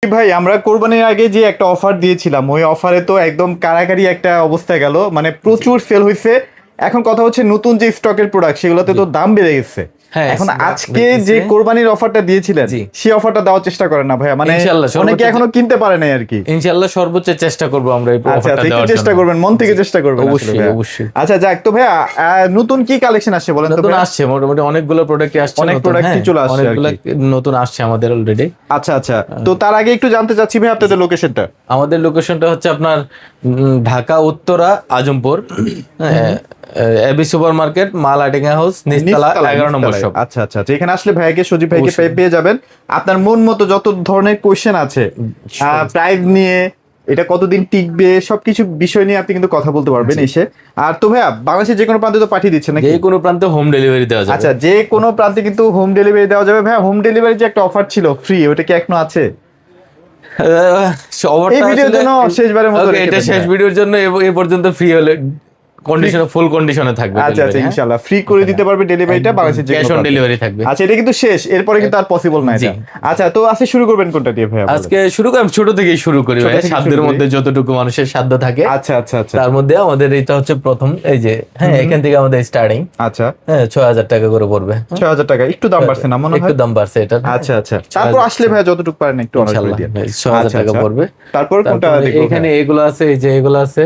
ভাই আমরা কোরবানির আগে যে একটা অফার দিয়েছিলাম ওই অফারে তো একদম কারাকারি একটা অবস্থা গেল, মানে প্রচুর সেল হয়েছে। এখন কথা হচ্ছে নতুন যে স্টকের প্রোডাক্ট সেগুলোতে তো দাম বেড়ে গেছে। হ্যাঁ, এখন দাম আজকে বেড়েছে। যে কোরবানির অফারটা দিয়েছিলেন জি। সেই অফারটা দেওয়ার চেষ্টা করেন না ভাইয়া, মানে ইনশাআল্লাহ, অনেকে সর্বোচ্চ এখনো কিনতে পারে নাই আর কি। ইনশাআল্লাহ সর্বোচ্চ চেষ্টা করব আমরা এই আচ্ছা অফারটা আচ্ছা, একটু দেওয়ার চেষ্টা জন্য। করবেন, মন থেকে জি, চেষ্টা করবেন আসলে অবশ্যই ভাইয়া। অবশ্যই। আচ্ছা যাক, তো ভাইয়া নতুন কি কালেকশন আসছে বলেন তো নতুন ভাইয়া? আসছে মোটামুটি অনেকগুলো প্রোডাক্টই আসছে, অনেক নতুন, প্রোডাক্টই হ্যাঁ, চলে আসছে আর অনেকগুলো কি। নতুন আসছে আমাদের অলরেডি। আচ্ছা আচ্ছা, তো তার আগে একটু জানতে চাচ্ছি ভাই আপনাদের লোকেশনটা। আমাদের লোকেশনটা হচ্ছে আপনার Dhaka Uttara Azampur, AB super market, মাল আটিঙ্গা হাউস, নিচতলা 11 নম্বর শপ। আচ্ছা আচ্ছা আচ্ছা, এখানে আসলে ভাইকে সজীব ভাইকে পেয়ে যাবেন। আপনার মন মতো যত ধরনের কোশ্চেন আছে প্রাইস নিয়ে, এটা কতদিন টিকবে, সবকিছু বিষয় নিয়ে আপনি কিন্তু কথা বলতে পারবেন এসে। আর তো ভাইয়া বাংলাদেশের যে কোনো প্রান্তে তো পাঠিয়ে দিচ্ছেন নাকি? যে কোনো প্রান্তে হোম ডেলিভারি দেওয়া যাবে। আচ্ছা, যে কোনো প্রান্তে কিন্তু হোম ডেলিভারি দেওয়া যাবে। ভাইয়া হোম ডেলিভারি যে একটা অফার ছিল ফ্রি, ওটা কি এখনো আছে? এই ভিডিওর জন্য শেষবারের মতো রেখে এটা দেন শেষ ভাইয়া। ভিডিওর জন্য এ পর্যন্ত ফ্রি হলে কন্ডিশনে, ফুল কন্ডিশনে থাকবে। আচ্ছা আচ্ছা, ইনশাআল্লাহ ফ্রি করে দিতে পারবে ডেলিভারিটা বাংলাদেশের যে ক্যাশ কোনো অন প্রান্তে। ডেলিভারি থাকবে। আচ্ছা, এটা কিন্তু শেষ, এরপরে কিন্তু আর পসিবল না জি। এটা। আচ্ছা, তো আজকে শুরু করবেন কোনটা দিয়ে ভাইয়া? আজকে শুরু করি, ছোট থেকেই শুরু করি ছোট ভাই, থেকে সাধ্যের শুরু করি। মধ্যে যতটুকু মানুষের সাধ্য থাকে। আচ্ছা আচ্ছা আচ্ছা তার মধ্যে আমাদের এটা হচ্ছে প্রথম, এই যে হ্যাঁ, এখান থেকে আমাদের স্টার্টিং, আচ্ছা, হ্যাঁ, 6000 টাকা করে পড়বে। 6000 টাকা, একটু দাম বাড়ছে না মনে হয়? একটু দাম বাড়ছে এটা। আচ্ছা আচ্ছা, তারপর আসলে ভাইয়া যতটুকু পারেন একটু অনার করে ইনশাআল্লাহ দিন। 6000 আচ্ছা, টাকা আচ্ছা। পড়বে। তারপর কোনটা তারপরে দেখবো এখানে ভাইয়া? এগুলো আছে, এই যে এগুলো আছে,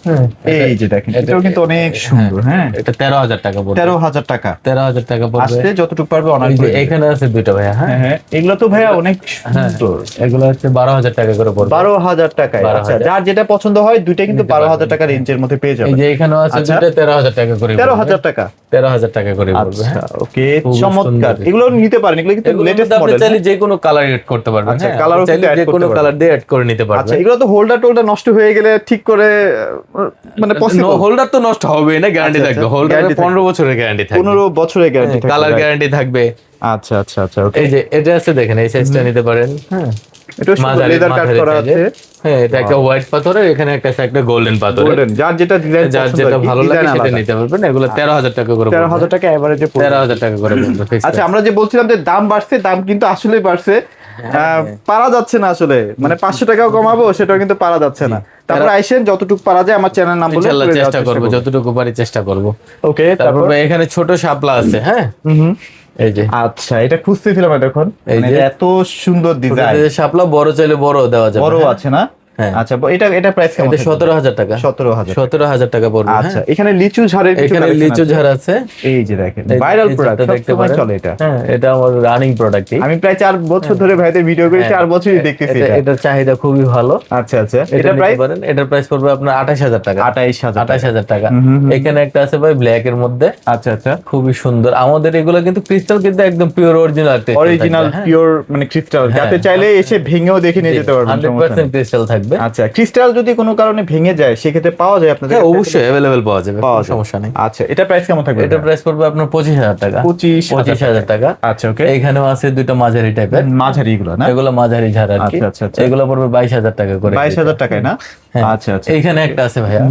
হ্যাঁ, এই যে দেখেন, এটাও কিন্তু অনেক সুন্দর। হ্যাঁ, এটা 13000 টাকা পড়বে। 13000 টাকা 13000 টাকা পড়বে। আসলে যতটুকু পারবে অনার এই যে করে দিবেন। এখানে আছে দুইটা ভাইয়া, হ্যাঁ, হ্যাঁ হ্যাঁ, এগুলো তো ভাইয়া অনেক হ্যাঁ, সুন্দর। এগুলো হচ্ছে 12000 টাকা করে পড়বে। 12000 টাকায়। আচ্ছা, 12,000 যার যেটা পছন্দ হয় দুইটা কিন্তু নিতে 12000 পারবেন। টাকা রেঞ্জের মধ্যে পেয়ে এই যাবেন। যে এখানেও আছে আচ্ছা। দুইটা 13000 টাকা করে পড়বে। 13000 টাকা 13000 টাকা করে পড়বে, আচ্ছা, হ্যাঁ। ওকে, খুব চমৎকার। সুন্দর। এগুলো নিতে পারেন, এগুলো কিন্তু এগুলোর লেটেস্ট মধ্যে আপনি মডেল। চাইলে যে কোনো কালার এড করতে পারবেন, আচ্ছা, হ্যাঁ, কালারও আপনি চাইলে কিন্তু add যে করতে কোনো পারবেন। কালার দিয়ে অ্যাড করে নিতে আচ্ছা, পারবেন। এগুলো তো হোল্ডার টোল্ডার নষ্ট হয়ে গেলে ঠিক করে মানে পসিবল? হোল্ডার তো নষ্ট হবে না, গ্যারান্টি আচ্ছা, থাকবে। আচ্ছা, হোল্ডার guarantee 15 বছরের গ্যারান্টি থাকবে। 15 বছরের গ্যারান্টি থাকবে। Colour right? গ্যারান্টি থাকবে। আচ্ছা আচ্ছা আচ্ছা, ওকে। এই যে এটা আছে দেখেন, এই সাইজটা নিতে পারেন, হ্যাঁ। এটা মাঝারি লেদার কাট মাঝারি করা size-এর। আছে। হ্যাঁ, এটা একটা হোয়াইট পাথরের, এখানে একটা গোল্ডেন পাথরের। গোল্ডেন, যার যেটা ডিজাইন যার যেটা ভালো লাগে সেটা নিতে পারবেন। এগুলো 13000 টাকা করে পড়বে। 13000 টাকা এভারেজে পড়বে। 13000 টাকা করে পড়বে fixed আচ্ছা, price। আমরা যে বলছিলাম যে দাম বাড়ছে, দাম কিন্তু আসলেই বাড়ছে। পারা যাচ্ছে না আসলে, মানে 500 টাকাও কমাবো সেটাও কিন্তু পারা যাচ্ছে না। তারপর আইসেন, যতটুকু পারা যায় আমার চ্যানেল নাম বলে ইনশাআল্লাহ করে দেওয়ার চেষ্টা করব, যতটুকু পারি চেষ্টা করব। ওকে, তারপর এখানে ছোট শাপলা আছে, হ্যাঁ, এই যে আচ্ছা, এটা খুঁজতেছিলাম এখন, এই মানে যে। এত সুন্দর ডিজাইন। ছোট শাপলা, বড় চাইলে বড় দেওয়া যাবে, বড় হ্যাঁ। আছে না? হ্যাঁ। আচ্ছা, এটা প্রাইস কেমন? এটা 17000 টাকা। 17000। 17000 টাকা পড়বে, আচ্ছা, হ্যাঁ। এখানে লিচু ঝাড়ের কিছু এখানে collection লিচু আছে। ঝাড় আছে। এই যে দেখেন, এই- ভাইরাল এই প্রোডাক্ট, ঝাড়টা দেখতে সবসময় পারেন। চলে এটা। হ্যাঁ, এটা আমার রানিং প্রোডাক্ট। আমি প্রায় 4 বছর ধরে ভাইদের ভিডিও করি, 4 বছরই দেখতেছি এটা। এটার চাহিদা খুবই ভালো। আচ্ছা আচ্ছা, এটা এটা নিতে প্রাইস পারেন। এটার প্রাইস পড়বে আপনার 28000 টাকা। 28000 টাকা। 28000 টাকা। এখানে একটা আছে ভাই ব্ল্যাক এর মধ্যে, আচ্ছা আচ্ছা, খুবই সুন্দর। আমাদের এগুলো কিন্তু ক্রিস্টাল, কিন্তু একদম পিওর অরিজিনাল অরিজিনাল পিওর মানে ক্রিস্টাল, যাতে চাইলে এসে ভেঙেও দেখে নিয়ে যেতে পারবেন। 100% ক্রিস্টাল থাকবে। আচ্ছা, ক্রিস্টাল যদি কোনো কারণে ভেঙে যায় সেক্ষেত্রে পাওয়া যায় আপনাদের হ্যাঁ, কাছে? অবশ্যই अवेलेबल পাওয়া যাবে, পাওয়া কোনো যায়। সমস্যা নেই। আচ্ছা, এটা প্রাইস কেমন থাকবে? এটা প্রাইস পড়বে আপনার 25000 টাকা। 25000 টাকা। আচ্ছা, ওকে। এখানেও আছে দুইটা মাঝারি টাইপের, মাঝারি এগুলো না? এগুলো মাঝারি ঝাড় আর কি। আচ্ছা, আচ্ছা, আচ্ছা। এগুলো পড়বে 22000 টাকা করে। 22000 টাকায় না? হ্যাঁ। আচ্ছা আচ্ছা, এইখানে একটা আছে ভাইয়া,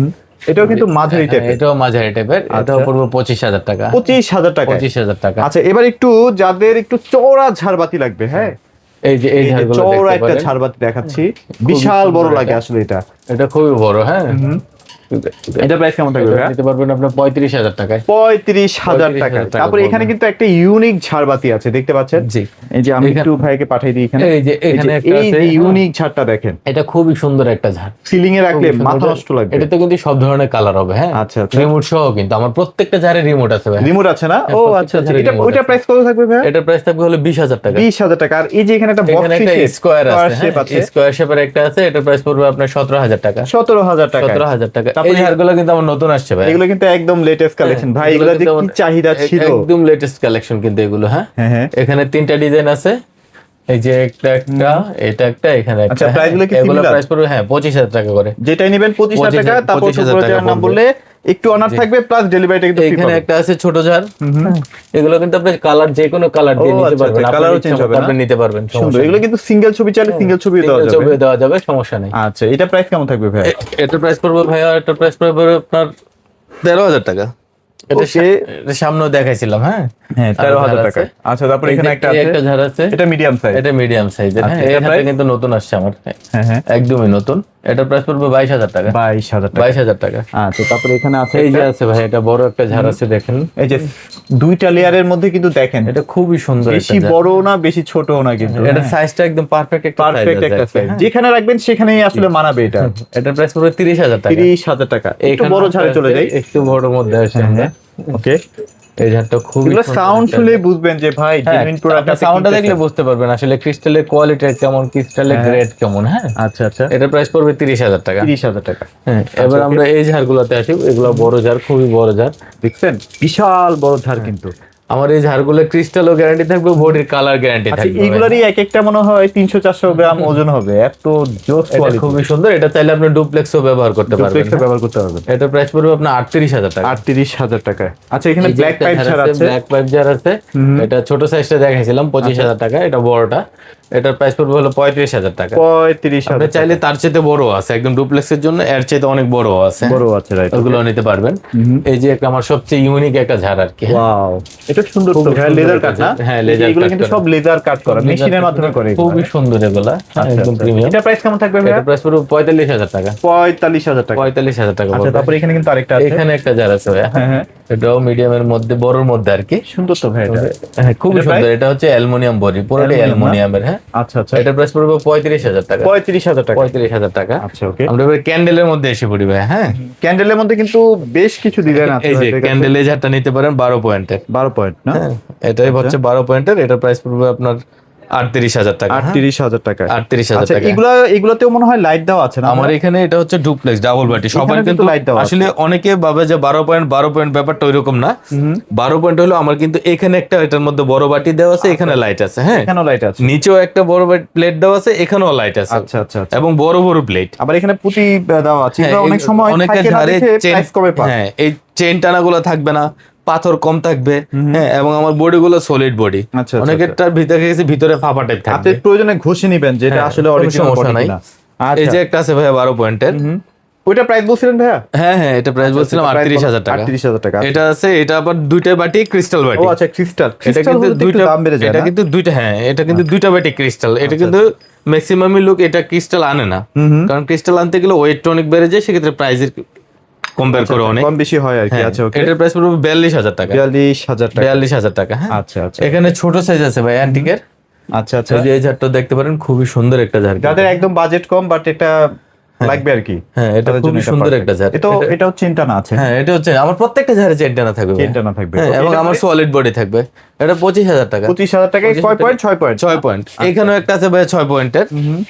এটাও কিন্তু মাঝারি হ্যাঁ, টাইপের। এটাও মাঝারি টাইপের। এটাও পড়বে 25000 টাকা। 25000 টাকা। 25000 টাকা। আচ্ছা, এবার একটু যাদের একটু চওড়া ঝাড়বাতি লাগবে, হ্যাঁ, এই যে এই এই যে ঝাড়গুলো চওড়া দেখতে একটা পারেন। ঝাড়বাতি দেখাচ্ছি, বিশাল বড় সুন্দর লাগে এটা। আসলে এটা। এটা খুবই বড়, হ্যাঁ। এটা প্রাইস কেমন থাকবে এটা ভাইয়া? নিতে পারবেন আপনার 35000 টাকায়। 35000 টাকা। 35,000 টাকা তারপরে এখানে পড়বে। কিন্তু একটা ইউনিক ঝাড়বাতি আছে, দেখতে পাচ্ছেন? জি। এই যে আমি এখানে- একটু ভাইকে পাঠিয়ে দিই এখানে। এই যে এখানে একটা এই আছে, যে হ্যাঁ। ইউনিক ঝাড়টা দেখেন, এটা খুবই সুন্দর একটা ঝাড়। সিলিং এ রাখলে খুবই সুন্দর। মাথা নষ্ট লাগবে। এটাতে কিন্তু সব ধরনের কালার হবে, হ্যাঁ। আচ্ছা, আচ্ছা। রিমোট সহ, কিন্তু আমার প্রত্যেকটা ঝাড়ে রিমোট আছে ভাই। রিমোট আছে না? ও প্রত্যেকটা আচ্ছা আচ্ছা, ঝাড়ে এটা remote ওইটা আছে। প্রাইস কত থাকবে ভাইয়া? এটার প্রাইস থাকবে হলো 20000 টাকা। 20000 টাকা। আর এই যে এখানে একটা বক্স এখানে একটা স্কোয়ার আছে, শেপ আছে, স্কোয়ার শেপের একটা আছে। এটার প্রাইস পড়বে আপনার 17000 টাকা। 17000 টাকা। 17000 টাকা। এই তারপরে ঝাড়গুলো কিন্তু আমার নতুন আসছে ভাই। এগুলো কিন্তু একদম লেটেস্ট কালেকশন ভাই, এগুলো এগুলো যে কিন্তু কি আমার- চাহিদা ছিল। একদম লেটেস্ট কালেকশন কিন্তু এগুলো, হ্যাঁ। হ্যাঁ হ্যাঁ। এখানে 3টা ডিজাইন আছে। এই যে একটা, এটা একটা, এখানে একটা। আচ্ছা, price গুলো কি এগুলো similar? প্রাইস পড়বে, হ্যাঁ, 25000 টাকা করে। যেটাই নেবেন 25000 টাকা। তারপর 25,000 ছোট টাকা ঝাড় নাম পড়বে। বললে একটু অনার থাকবে, প্লাস ডেলিভারিটা কিন্তু ফ্রি এখানে পাবেন। একটা আছে ছোট ঝাড়। এগুলো কিন্তু আপনি কালার, যে কোনো কালার দিয়ে ও, নিতে আচ্ছা, পারবেন। আচ্ছা, আপনার কালারও ইচ্ছা চেঞ্জ মতো হবে না? আপনি নিতে পারবেন, সুন্দর, সমস্যা এগুলো নেই। কিন্তু সিঙ্গেল ছবি চাইলে সিঙ্গেল ছবি দেওয়া Single যাবে। ছবি দেওয়া যাবে, সমস্যা নেই। আচ্ছা, এটা প্রাইস কেমন থাকবে ভাই? এটার প্রাইস পড়বে ভাইয়া, এটার প্রাইস পড়বে আপনার 13000 টাকা। এটা Okay. এটা সামনেও দেখাইছিলাম, হ্যাঁ হ্যাঁ, আরো 13,000 ঝাড় টাকা। আছে। আচ্ছা, তারপরে এই এখানে যে একটা এই আছে, একটা ঝাড় আছে, এটা মিডিয়াম সাইজ। এটা মিডিয়াম সাইজের, আচ্ছা, হ্যাঁ এই এটা ঝাড়টা price? কিন্তু নতুন আসছে আমার, হ্যাঁ হ্যাঁ, একদমই নতুন। এটার প্রাইস পড়বে 22,000 টাকা। 22,000 টাকা। 22,000 টাকা। আচ্ছা, তারপরে এখানে আছে এই যে একটা, আছে ভাই, এটা বড় একটা ঝাড় আছে, দেখেন এই যে 2টা লেয়ারের মধ্যে কিন্তু দেখেন এটা খুবই সুন্দর একটা বেশি ঝাড়। বড় না বেশি ছোটও না, কিন্তু এটা সাইজটা একদম পারফেক্ট একটা সাইজ পারফেক্ট আছে একটা আর কি, সাইজ, হ্যাঁ। যেখানে রাখবেন সেখানেই আসলে মানাবে এটা। এটার প্রাইস পড়বে 30,000 টাকা। 30,000 টাকা। একটু এইখানে বড় একটা ঝাড়ে চলে আছে, যাই। একটু বড় মধ্যে আসে আমরা। ওকে, এই ঝাড়টা খুবই এগুলো সুন্দর সাউন্ড একটা শুনলেই ঝাড়। বুঝবেন যে ভাই হ্যাঁ, জেনুইন প্রোডাক্ট আপনি সাউন্ডটা দেখলে বুঝতে পারবেন আসলে ক্রিস্টালের কোয়ালিটি কেমন, ক্রিস্টালের হ্যাঁ। গ্রেড কেমন, হ্যাঁ। আচ্ছা আচ্ছা, এটার প্রাইস পড়বে 30,000 টাকা। 30,000 টাকা। হ্যাঁ, এবার আমরা এই ঝাড়গুলোতে আসি, এগুলো বড় ঝাড়, খুবই বড় ঝাড়। দেখছেন বিশাল বড় ঝাড় কিন্তু। আমার এই ঝাড়গুলো ক্রিস্টালও গ্যারান্টি থাকবে, বডির কালার গ্যারান্টি আচ্ছা, থাকবে। এইগুলারই এক একটা মনে হয় 300-400 গ্রাম ওজন হবে, এত জোস এটা কোয়ালিটি। খুবই সুন্দর, এটা চাইলে আপনি ডুপ্লেক্সও ব্যবহার করতে পারবেন। ডুপ্লেক্সে ব্যবহার করতে পারবেন। এটার প্রাইস পড়বে আপনার 38,000 টাকা। 38,000 টাকা। আচ্ছা, এখানে ব্ল্যাক পাইপ ঝাড় আছে। ব্ল্যাক পাইপ ঝাড় আছে, এটা ছোট সাইজটা দেখাইছিলাম 25,000 টাকা, এটা বড়টা। এটার প্রাইস পড়বে হলো 35,000 টাকা। 35,000 আপনি চাইলে তার চাইতে বড় আছে, একদম ডুপ্লেক্সের জন্য এর চাইতে অনেক বড় আছে, বড় আছে, রাইট। ওগুলো নিতে পারবেন। এই যে একটা আমার সবচেয়ে ইউনিক একটা ঝাড় আর কি, হ্যাঁ। ওয়াও, এটা সুন্দর তো, খুবই হ্যাঁ সুন্দর লেদার একটা কাট না? ঝাড়। হ্যাঁ, leather এগুলো cut কিন্তু করা। সব লেদার কাট করা, মেশিনের মাধ্যমে করে এগুলো। খুবই সুন্দর এগুলা, আচ্ছা, একদম আচ্ছা। প্রিমিয়াম। এটা প্রাইস কেমন থাকবে ভাইয়া? এটা প্রাইস পড়বে 45,000 টাকা। 45,000 টাকা। 45,000 টাকা আচ্ছা, পড়বে। তারপরে এখানে কিন্তু আরেকটা আছে। এখানে একটা ঝাড় আছে ভাইয়া, হ্যাঁ হ্যাঁ, এটাও মিডিয়ামের মধ্যে, বড়র মধ্যে আর কি। সুন্দর তো ভাই এটা। হ্যাঁ, খুবই এটা সুন্দর। এটা হচ্ছে অ্যালুমিনিয়াম বডি, পুরোটাই Aluminium না? অ্যালুমিনিয়ামের, হ্যাঁ। আচ্ছা আচ্ছা, এটার প্রাইস পড়বে 35,000 টাকা। 35,000 টাকা। 35,000 টাকা। আচ্ছা, ওকে। আমরা এবার ক্যান্ডেলের মধ্যে এসে পড়ি ভাই, হ্যাঁ। ক্যান্ডেলের মধ্যে কিন্তু বেশ কিছু ডিজাইন আছে এই যে ভাইদের কাছে। ক্যান্ডেল এই ঝাড়টা নিতে পারেন 12 পয়েন্টের, 12 পয়েন্ট না? হ্যাঁ। এটাই হচ্ছে 12 পয়েন্টের, এটার প্রাইস পড়বে আপনার 38,000 টাকা। 38,000 টাকা। 38,000 আচ্ছা, টাকা। এগুলাতেও মনে হয় লাইট দেওয়া আছে না? আমার এখানে এটা হচ্ছে ডুপ্লেক্স ডাবল বাটি, সবার এখানে কিন্তু কিন্তু light দেওয়া আছে। আসলে অনেকে ভাবে যে 12 পয়েন্ট ব্যাপারটা ওইরকম না। 12 পয়েন্ট হলো আমার, কিন্তু এখানে একটা এটার মধ্যে বড় বাটি দেওয়া আছে, এখানে লাইট আছে, হ্যাঁ। এখানেও লাইট আছে। নিচেও একটা বড় প্লেট দেওয়া আছে, এখানেও লাইট আছে। আচ্ছা আচ্ছা আচ্ছা। এবং বড় বড় প্লেট। আবার এখানে পুঁতি দেওয়া আছে। হ্যাঁ, এগুলো অনেক সময় অনেকের থাকে না ধারে দেখে চেন, প্রাইস কমে পায়। হ্যাঁ এই চেন টানাগুলো থাকবে না, পাথর কম থাকবে, হ্যাঁ। এবং আমার বডি গুলো সলিড বডি, আচ্ছা, অনেকেরটার ভিতরে গেছে ভিতরে ফাঁপা টাইপ থাকবে। আপনি প্রয়োজনে ঘষে নিবেন যে এটা হ্যাঁ, আসলে কোনো অরিজিনাল সমস্যা নাই। কিনা। এই যে একটা আছে ভাইয়া 12 পয়েন্টের, ওইটা প্রাইস বলছিলেন ভাইয়া? হ্যাঁ হ্যাঁ, এটা প্রাইস বলছিলাম 38,000 টাকা। 38,000 টাকা। এটা আছে, এটা আবার দুইটা বাটি ক্রিস্টাল বাটি। ও আচ্ছা, ক্রিস্টাল। এটা কিন্তু দুইটা দাম বেড়ে যায় এটা না? কিন্তু দুইটা, হ্যাঁ এটা কিন্তু দুইটা বাটি ক্রিস্টাল। এটা কিন্তু ম্যাক্সিমামই লোক এটা ক্রিস্টাল আনে না, কারণ ক্রিস্টাল আনতে গেলে ওয়েট অনেক বেড়ে যায়, সেক্ষেত্রে প্রাইসের কম্পেয়ার করে অনেক কম বেশি হয় আর কি। আচ্ছা, ওকে। এটার প্রাইস পড়বে 42,000 টাকা। 42,000 টাকা। 42,000 টাকা, হ্যাঁ। আচ্ছা আচ্ছা এখানে ছোট সাইজ আছে ভাই অ্যান্টিকের, আচ্ছা আচ্ছা। এই যে এই ঝাড়টা দেখতে পারেন, খুবই সুন্দর একটা ঝাড়। যাদের একদম বাজেট কম বাট এটা লাগবে আর কি, হ্যাঁ, এটা তাদের খুবই জন্য সুন্দর perfect। একটা ঝাড়। এটাও চেনটা না আছে। হ্যাঁ, এটা হচ্ছে আমার প্রত্যেকটা ঝাড়ে চেনটা না থাকবে ভাই। চেনটা না থাকবে। হ্যাঁ, এবং আমার সলিড বডি থাকবে। এটা 25,000 টাকা। 25,000 টাকায় কয় পয়েন্ট? 6 পয়েন্ট। 6 পয়েন্ট। এখানেও একটা আছে ভাই 6 পয়েন্টের,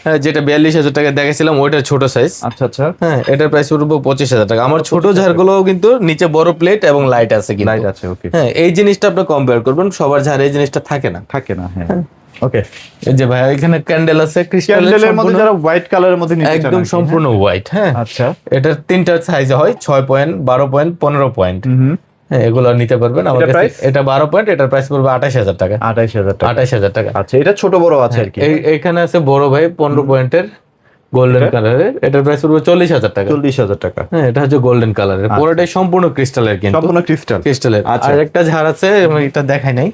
হ্যাঁ, যেটা 42,000 টাকা দেখেছিলাম, ওইটার ছোট সাইজ। আচ্ছা আচ্ছা, হ্যাঁ, এটার প্রাইস পড়বে 25,000 টাকা। আমার ছোট ঝাড়গুলো কিন্তু নিচে বড় প্লেট এবং লাইট আছে কিন্তু। লাইট আছে, ওকে। হ্যাঁ, এই জিনিসটা আপনি কম্পেয়ার করবেন, সবার ঝাড়ে এই জিনিসটা থাকে না। থাকে না, হ্যাঁ। ওকে, এই যে ভাই এখানে ক্যান্ডেল আছে, ক্যান্ডেলের মধ্যে যারা হোয়াইট কালারের মধ্যে নিতে চান একদম আর কি, সম্পূর্ণ হোয়াইট, হ্যাঁ। হ্যাঁ? আচ্ছা, এটার তিনটা সাইজ হয়, 6 পয়েন্ট, 12 পয়েন্ট, 15 পয়েন্ট। হ্যাঁ, এগুলো নিতে পারবেন আমার এটা কাছে। price? এটা 12 পয়েন্ট, এটার প্রাইস পড়বে 28,000 টাকা। 28,000 টাকা। 28,000 টাকা। আচ্ছা, এটা ছোট বড় আছে আর কি। এইখানে আছে বড় ভাই 15 পয়েন্টের গোল্ডেন কালারের, এটার প্রাইস পড়বে 40,000 টাকা। 40,000 টাকা। হ্যাঁ, এটা হচ্ছে গোল্ডেন কালারের, পুরোটাই সম্পূর্ণ ক্রিস্টালের কিন্তু। সম্পূর্ণ ক্রিস্টাল। ক্রিস্টালের। আচ্ছা। আর একটা ঝাড় আছে, আমি এটা দেখাই নাই,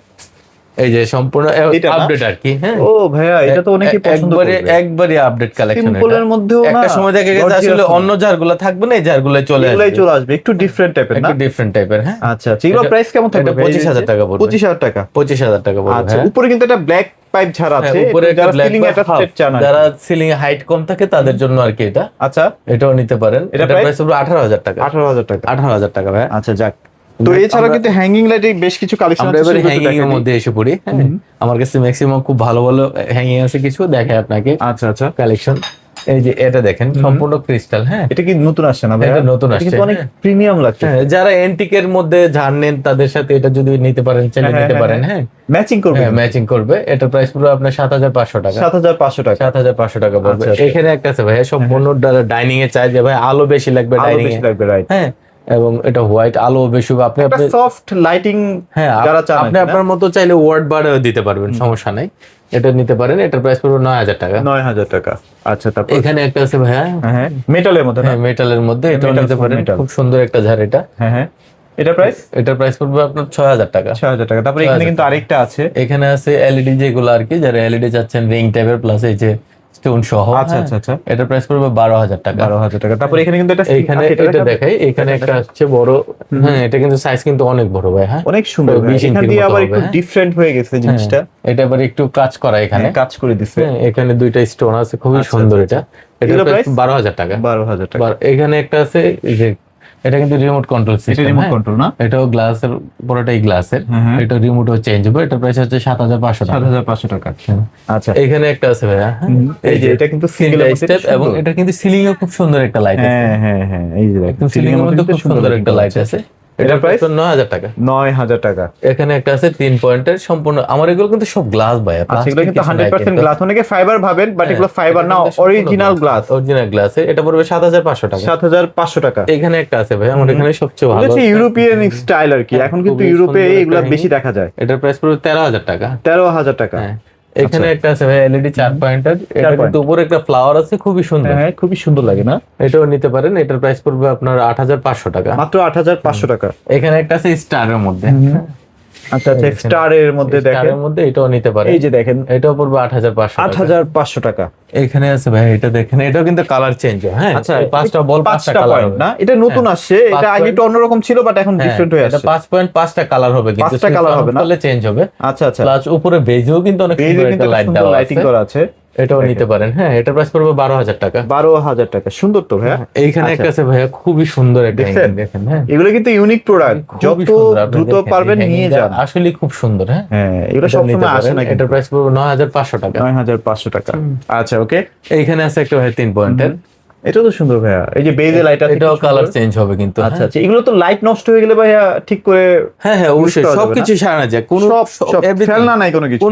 এই যে সম্পূর্ণ এটা না? আপডেট আর কি, হ্যাঁ। ও ভাইয়া, এটা তো অনেকেই পছন্দ করে। একবারে আপডেট কালেকশন। সিম্পলের মধ্যেও না, একটা সময় দেখা গেছে আসলে অন্য ঝাড়গুলো থাকবে না, এই ঝাড়গুলো চলে এগুলাই আসবে, চলে আসবে, একটু ডিফারেন্ট টাইপের না? একটু ডিফারেন্ট টাইপের, হ্যাঁ। আচ্ছা আচ্ছা, এগুলো প্রাইস কেমন থাকবে? এটা 25,000 টাকা পড়বে। 25,000 টাকা। 25,000 টাকা পড়বে, আচ্ছা, হ্যাঁ। উপরে কিন্তু একটা ব্ল্যাক পাইপ ছাড়া আছে, হ্যাঁ, উপরে একটা যারা black সিলিং বা একটা half, সেট চান আর কি। যারা সিলিং এ হাইট কম থাকে তাদের জন্য আর কি এটা। আচ্ছা, এটাও নিতে পারেন। এটা এটা প্রাইস হবে 18,000 টাকা। 18,000 টাকা। 18,000 টাকা ভাই। আচ্ছা, যাক। তো এছাড়া কিন্তু হ্যাঙ্গিং লাইটে বেশ কিছু কালেকশন আমরা আছে, এবারে সেগুলো একটু হ্যাঙ্গিং এর দেখাই দিই। মধ্যে এসে পড়ি, হ্যাঁ। আমার কাছে ম্যাক্সিমাম খুব ভালো ভালো হ্যাঙ্গিং আছে, কিছু দেখাই আপনাকে আচ্ছা আচ্ছা, কালেকশন। এই যে এটা দেখেন, সম্পূর্ণ ক্রিস্টাল, হ্যাঁ। এটা কি নতুন আসছে না ভাই? এটা নতুন আসছে, কিন্তু অনেক হ্যাঁ। প্রিমিয়াম লাগছে। হ্যাঁ, যারা এন্টিকের মধ্যে ঝাড় নেন তাদের সাথে এটা যদি নিতে পারেন, চাইলে নিতে পারেন, হ্যাঁ। ম্যাচিং করবে। হ্যাঁ, ম্যাচিং করবে। এটা প্রাইস পুরো আপনার 7,500 টাকা। 7,500 টাকা। 7,500 টাকা পড়বে। আচ্ছা, আচ্ছা। এখানে একটা আছে ভাই, সম্পূর্ণ ডাইনিং এ চাই যে ভাই আলো বেশি লাগবে আলো ডাইনিং এ, বেশি লাগবে, রাইট। হ্যাঁ। এবং এটা হোয়াইট আলো বেশি হবে, আপনি একটা সফট লাইটিং হ্যাঁ, যারা চান আপনি আপনার মতো চাইলে ওয়ার্ড বাড়াও দিতে পারবেন, সমস্যা নাই। এটা নিতে পারেন। এটার প্রাইস পড়বে 9,000 টাকা। 9,000 টাকা। আচ্ছা, তারপর এখানে একটা আছে ভাইয়া, হ্যাঁ, মেটালের মধ্যে না? হ্যাঁ, মেটালের মধ্যে, এটাও metal নিতে for পারেন। metal। খুব সুন্দর একটা ঝাড় এটা। হ্যাঁ হ্যাঁ, এটা প্রাইস এটার প্রাইস পড়বে আপনার 6000 টাকা। 6000 টাকা। তারপরে এখানে কিন্তু আরেকটা আছে, এখানে আছে এলইডি যেগুলো আর কি, যারা এলইডি চাচ্ছেন রিং টাইপের প্লাস এই যে স্টোন সহ। আচ্ছা আচ্ছা আচ্ছা, এটার প্রাইস পড়বে 12000 টাকা। 12000 টাকা। তারপরে এখানে কিন্তু এটা এখানে এটা দেখাই, এখানে একটা আসছে বড়, হ্যাঁ এটা কিন্তু সাইজ কিন্তু অনেক বড় ভাই, হ্যাঁ অনেক সুন্দর। 20 এখান ইঞ্চির দিয়ে মতো আবার হবে, একটু হ্যাঁ। ডিফারেন্ট হয়ে গেছে জিনিসটা, এটা আবার একটু কাজ করা এখানে, কাজ করে দিছে। হ্যাঁ, এখানে দুইটা স্টোন আছে, খুবই আচ্ছা, সুন্দর। আচ্ছা, এটা এগুলো প্রাইস price? 12000 টাকা। 12000 টাকা। এখানে একটা আছে এই যে, এটা কিন্তু রিমোট কন্ট্রোল এটা সিস্টেম, রিমোট কন্ট্রোল না? এটাও গ্লাসের, পুরোটাই গ্লাসের। এটা রিমোটও চেঞ্জ হবে। এটা প্রাইস হচ্ছে 7500 টাকা। 7500 টাকা। আচ্ছা, এখানে একটা আছে ভাইয়া, এই যে এটা কিন্তু সিঙ্গেল স্টেপ, এবং এটা কিন্তু সিলিং এ খুব সুন্দর একটা লাইট আছে। হ্যাঁ হ্যাঁ হ্যাঁ, এই যে দেখেন সিলিং এর মধ্যে খুব সুন্দর একটা লাইট আছে। এটার প্রাইস 9000 টাকা। 9000 টাকা। এখানে একটা আছে 3 পয়েন্টের সম্পূর্ণ, আমার এগুলো কিন্তু সব গ্লাস ভাই, আচ্ছা, এগুলো কিন্তু 100% গ্লাস, অনেকে ফাইবার ভাবেন, বাট এগুলো ফাইবার না, অরিজিনাল গ্লাস। Original glass. এটা পড়বে 7500 টাকা। 7500 টাকা। এখানে একটা আছে ভাই, আমার এখানে সবচেয়ে ভালো হচ্ছে ইউরোপিয়ান স্টাইল আর কি, এখন কিন্তু খুবই ইউরোপে সুন্দর এগুলা একটা বেশি দেখা যায়। এটার প্রাইস পড়বে 13000 টাকা। 13000 টাকা। হ্যাঁ, এখানে একটা আছে ভাই এলইডি 4 পয়েন্টার, এটা কিন্তু উপরে একটা ফ্লাওয়ার আছে, খুবই সুন্দর। হ্যাঁ, খুবই সুন্দর লাগে না? এটাও নিতে পারেন। এটার প্রাইস পড়বে আপনার 8500 টাকা। মাত্র 8500 টাকা। এখানে একটা আছে স্টারের মধ্যে। আচ্ছা আচ্ছা, স্টারের মধ্যে দেখেন, স্টারের মধ্যে এটাও নিতে পারেন। এই যে দেখেন, এটাও পড়বে 8500 টাকা। 8500 টাকা। এখানে আছে ভাই, এটা দেখেন, এটাও কিন্তু কালার চেঞ্জ হয়, হ্যাঁ। আচ্ছা, এই পাঁচটা বল, পাঁচটা কালার পয়েন্ট হবে না? এটা নতুন আসছে, এটা আগে একটু অন্যরকম ছিল, বাট এখন ডিফারেন্ট হয়ে এটা আসছে। 5 পয়েন্ট, পাঁচটা কালার হবে, কিন্তু 5টা কালার হবে না? তাহলে চেঞ্জ হবে। আচ্ছা আচ্ছা, প্লাস উপরে বেজেও কিন্তু অনেক এই যে সুন্দর কিন্তু একটা লাইট সুন্দর দেওয়া লাইটিং আছে। করা আছে। এটাও নিতে পারেন, হ্যাঁ। এটার প্রাইস পড়বে 12000 টাকা। 12000 টাকা। সুন্দর তো ভাইয়া। এইখানে একটা আছে ভাইয়া, খুবই সুন্দর একটা দেখছেন? hanging, দেখেন, হ্যাঁ এগুলো কিন্তু ইউনিক প্রোডাক্ট, খুবই যত সুন্দর। আপনি দ্রুত দেখেন, পারবেন এই নিয়ে hanging টা যান। আসলে খুব সুন্দর, হ্যাঁ। হ্যাঁ, এগুলো এটাও নিতে সবসময় আসে পারেন। না, এটার প্রাইস পড়বে 9500 টাকা। 9500 টাকা। আচ্ছা, ওকে। এইখানে আছে একটা ভাই 3 পয়েন্টের, এটা তো সুন্দর ভাইয়া, এই যে বেজে লাইট আছে, এটাও কি সুন্দর। কালার চেঞ্জ হবে কিন্তু, আচ্ছা হ্যাঁ। আচ্ছা, এগুলো তো লাইট নষ্ট হয়ে গেলে ভাইয়া ঠিক করে হ্যাঁ হ্যাঁ, অবশ্যই করা যাবে সবকিছু সারানো যায়, কোনো সব everything, ফেলনা নাই কোনো কিছু।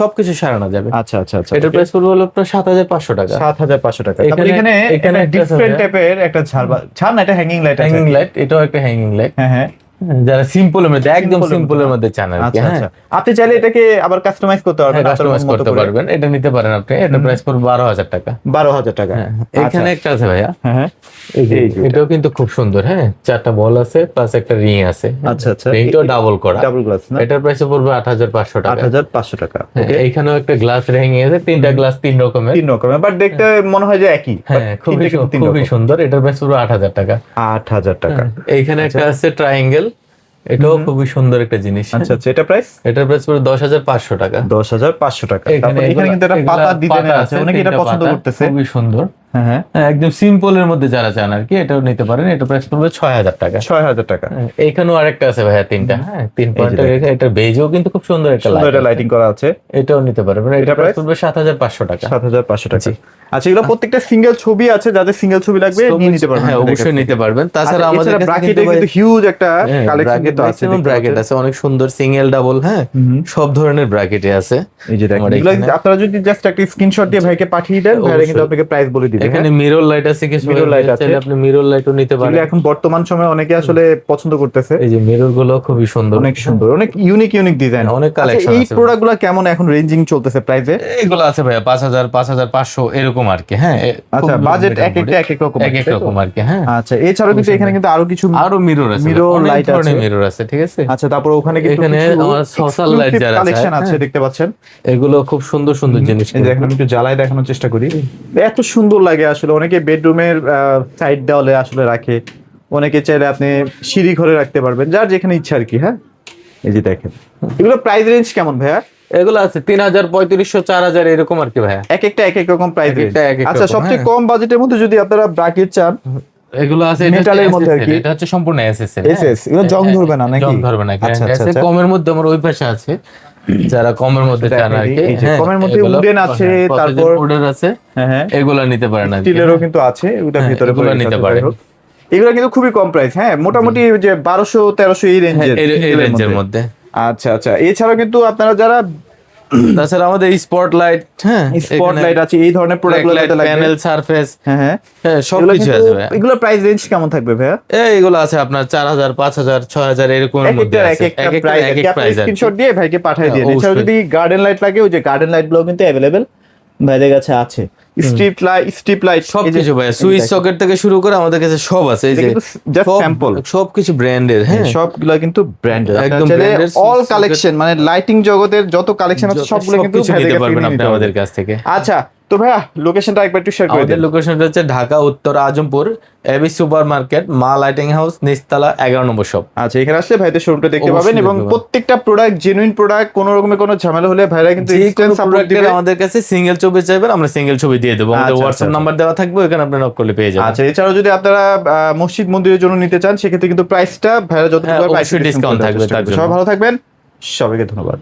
সবকিছু সারানো যাবে। আচ্ছা আচ্ছা আচ্ছা, এটার প্রাইস পড়বে হলো আপনার 7500 টাকা। 7500 টাকা। তারপরে এখানে এখানে একটা ডিফারেন্ট আছে টাইপের একটা ছাড় না, এটা হ্যাঙ্গিং লাইট আছে। হ্যাঙ্গিং লাইট, এটাও একটা হ্যাঙ্গিং লাইট। হ্যাঁ হ্যাঁ, যারা সিম্পলের মধ্যে, একদম Simple এর সিম্পলের মধ্যে। মধ্যে চান আর কি, আচ্ছা হ্যাঁ। আচ্ছা, আপনি চাইলে এটাকে আবার কাস্টমাইজ করতে পারবেন, আপনার কাস্টমাইজ মন মতো করতে করে। পারবেন, এটা নিতে পারেন আপনি। এটা প্রাইস পড়বে 12000 টাকা। 12000 টাকা। এখানে একটা আছে ভাইয়া, হ্যাঁ হ্যাঁ, এই যে, এই যে এটাও কিন্তু খুব সুন্দর, হ্যাঁ। 4টা বল আছে প্লাস একটা রিং আছে। আচ্ছা আচ্ছা, রিংটাও ডাবল করা, ডাবল গ্লাস না? এটার প্রাইস পড়বে 8500 টাকা। 8500 টাকা। হ্যাঁ, এইখানেও একটা গ্লাস হ্যাঙ্গিং আছে, 3টা গ্লাস 3 রকমের, 3 রকমের, বাট দেখতে মনে হয় যে একই। হ্যাঁ, খুবই সুন্দর। এটার প্রাইস পুরো 8000 টাকা। 8000 টাকা। এইখানে একটা আছে ট্রায়াঙ্গেল, এটাও খুবই সুন্দর একটা জিনিস। আচ্ছা আচ্ছা, এটা প্রাইস এটার প্রাইস পুরো 10500 টাকা। 10500 টাকা। তারপর এখানে কিন্তু একটা পাতা ডিজাইন আছে, অনেকে এটা পছন্দ করতেছে। খুবই সুন্দর, হ্যাঁ হ্যাঁ, হ্যাঁ, একদম সিম্পলের মধ্যে যারা চান আর কি, এটাও নিতে পারেন। এটা প্রাইস পড়বে 6000 টাকা। 6000 টাকা। এইখানেও আরেকটা আছে ভাইয়া, 3টা, হ্যাঁ, 3 পয়েন্টের। এটা বেজও কিন্তু খুব সুন্দর একটা সুন্দর লাইট, একটা লাইটিং করা আছে। এটাও নিতে পারবেন। এটা প্রাইস price? পড়বে 7500 টাকা। 7500 টাকা। আচ্ছা, এগুলো প্রত্যেকটা সিঙ্গেল ছবি আছে, যাদের সিঙ্গেল ছবি লাগবে নিয়ে নিতে পারবেন। হ্যাঁ, অবশ্যই নিতে পারবেন। তাছাড়া আমাদের কাছে ব্র্যাকেটে কিন্তু হিউজ একটা কালেকশন কিন্তু আছে, ব্র্যাকেট আছে অনেক সুন্দর, সিঙ্গেল, ডাবল, হ্যাঁ, সব ধরনের ব্র্যাকেটে আছে। এই যে দেখেন, আমার এগুলো এখানে- আপনারা যদি জাস্ট একটা স্ক্রিনশট দিয়ে ভাইকে পাঠিয়ে দেন, ভাইরা কিন্তু আপনাকে প্রাইস বলে দিবে। এখানে মিরর লাইট আছে, কিছু Mirror light আছে। চাইলে আপনি মিরর লাইটও নিতে পারেন। এগুলো এখন বর্তমান সময়ে অনেকে আসলে পছন্দ করতেছে। এই যে মিরর গুলো খুবই সুন্দর, অনেক সুন্দর, অনেক ইউনিক ডিজাইন, অনেক কালেকশন এই আছে। প্রোডাক্টগুলো কেমন এখন রেঞ্জিং চলতেছে প্রাইসে? এগুলো আছে ভাইয়া 5000, 5500 এরকম আর কি, হ্যাঁ। আচ্ছা, বাজেট এক একটা এক এক রকম, এক এক রকম আর কি, হ্যাঁ। আচ্ছা, এছাড়াও কিন্তু এখানে কিন্তু আরো কিছু আরো মিরর আছে, Mirror অনেক light ধরনের আছে। মিরর আছে, ঠিক আছে। আচ্ছা, তারপর ওখানে কিন্তু এখানে আমার social light যারা কালেকশন চায়, আছে, হ্যাঁ। দেখতে পাচ্ছেন। এগুলো খুব সুন্দর সুন্দর জিনিস। এই দেখেন, আমি একটু জ্বালায় দেখানোর চেষ্টা করি। এত সুন্দর লাগে আসলে, অনেকে বেডরুমের সাইড দেওয়ালে আসলে রাখে, অনেকে চাইলে আপনি সিঁড়ি ঘরে রাখতে পারবেন, যার যেখানে ইচ্ছা আর কি, হ্যাঁ। এই যে দেখেন, এগুলো প্রাইস রেঞ্জ কেমন ভাইয়া? এগুলো আছে 3000, 3500, 4000 এরকম আর কি ভাইয়া। এক একটা এক এক রকম প্রাইস রেঞ্জ। একটা এক এক আচ্ছা, রকম, সবচেয়ে হ্যাঁ। কম বাজেটের মধ্যে যদি আপনারা ব্র্যাকেট চান, এগুলো আছে মেটালের মধ্যে আর কি, এটা হচ্ছে সম্পূর্ণ এসএসএল। এসএস, এগুলো জং ধরবে না নাকি? জং ধরবে না, আচ্ছা আচ্ছা আচ্ছা। কমের মধ্যে আমার ওই পাশে আছে, যারা কমের মধ্যে চান আর কি, এই যে কমের মধ্যে উডেন আছে, তারপর উডেন আছে, হ্যাঁ হ্যাঁ, এগুলা নিতে পারেন আর কি। স্টিলেরও কিন্তু আছে, ওটা হ্যাঁ, ভিতরে এগুলো পড়ে নিতে গেছে, পারেন। যাই হোক। এগুলো কিন্তু খুবই কম প্রাইস, হ্যাঁ, মোটামুটি যে 1200-1300 এই রেঞ্জের, এই রেঞ্জের মধ্যে। আচ্ছা আচ্ছা, এছাড়াও কিন্তু আপনারা যারা তাছাড়া আমাদের স্পটলাইট, হ্যাঁ, স্পটলাইট আছে, এই ধরনের প্রোডাক্টগুলো যাতে লাগবে, প্যানেল, সারফেস, হ্যাঁ হ্যাঁ, হ্যাঁ, এগুলো সবকিছু কিন্তু- আছে ভাইয়া। এগুলো প্রাইস রেঞ্জ কেমন থাকবে ভাইয়া? এইগুলো আছে আপনার 4000, 5000, 6000 এরকমের এক মধ্যে একটা আছে। এক একটা প্রাইস, এক এক আপনি প্রাইস আর কি। স্ক্রিনশট দিয়ে ভাইকে পাঠিয়ে দিন। হ্যাঁ, এছাড়াও অবশ্যই। যদি গার্ডেন লাইট লাগে, ওই যে গার্ডেন লাইট গুলো কিন্তু অ্যাভেলেবেল ভাইদের কাছে আছে। স্ট্রিপ লাইট সবকিছু ভাই, সুইচ সকেট থেকে শুরু করে আমাদের কাছে সব আছে। এই যে জাস্ট স্যাম্পল, সবকিছু ব্র্যান্ডের, হ্যাঁ সবগুলো কিন্তু ব্র্যান্ডেড, একদম একদম branded, অল Swiss কালেকশন, মানে লাইটিং জগতের যত কালেকশন আছে সবগুলো কিন্তু সবকিছু ভাইদের নিতে কাছ থেকে পারবেন আপনি নিতে আমাদের পারবেন। কাছ থেকে। আচ্ছা, তো ভাইয়া লোকেশনটা একবার একটু শেয়ার করে আমাদের দিন। লোকেশনটা হচ্ছে ঢাকা উত্তর আজমপুর এবি সুপার মার্কেট, মা লাইটিং হাউস, নিচতলা 11 নম্বর শপ। আচ্ছা, এখানে আসলে ভাইদের শোরুমটা দেখতে অবশ্যই পাবেন, এবং দেখতে পাবেন। প্রত্যেকটা প্রোডাক্ট জেনুইন প্রোডাক্ট, কোনো রকমের কোনো ঝামেলা হলে ভাইরা কিন্তু যে কোনো ইনস্ট্যান্ট সাপোর্ট দিবে। প্রোডাক্টের আমাদের কাছে সিঙ্গেল ছবি চাইবেন, আমরা সিঙ্গেল ছবি দিয়ে দেবো। আমাদের আচ্ছা, হোয়াটসঅ্যাপ আচ্ছা, নাম্বার দেওয়া থাকবে, ওখানে আপনি নক করলে পেয়ে যাবেন। আচ্ছা, এছাড়াও যদি আপনারা মসজিদ মন্দিরের জন্য নিতে চান সেক্ষেত্রে কিন্তু প্রাইসটা ভাইরা যত হ্যাঁ, অবশ্যই ডিসকাউন্ট থাকবে তার জন্য। সবাই ভালো থাকবেন, সবাইকে ধন্যবাদ।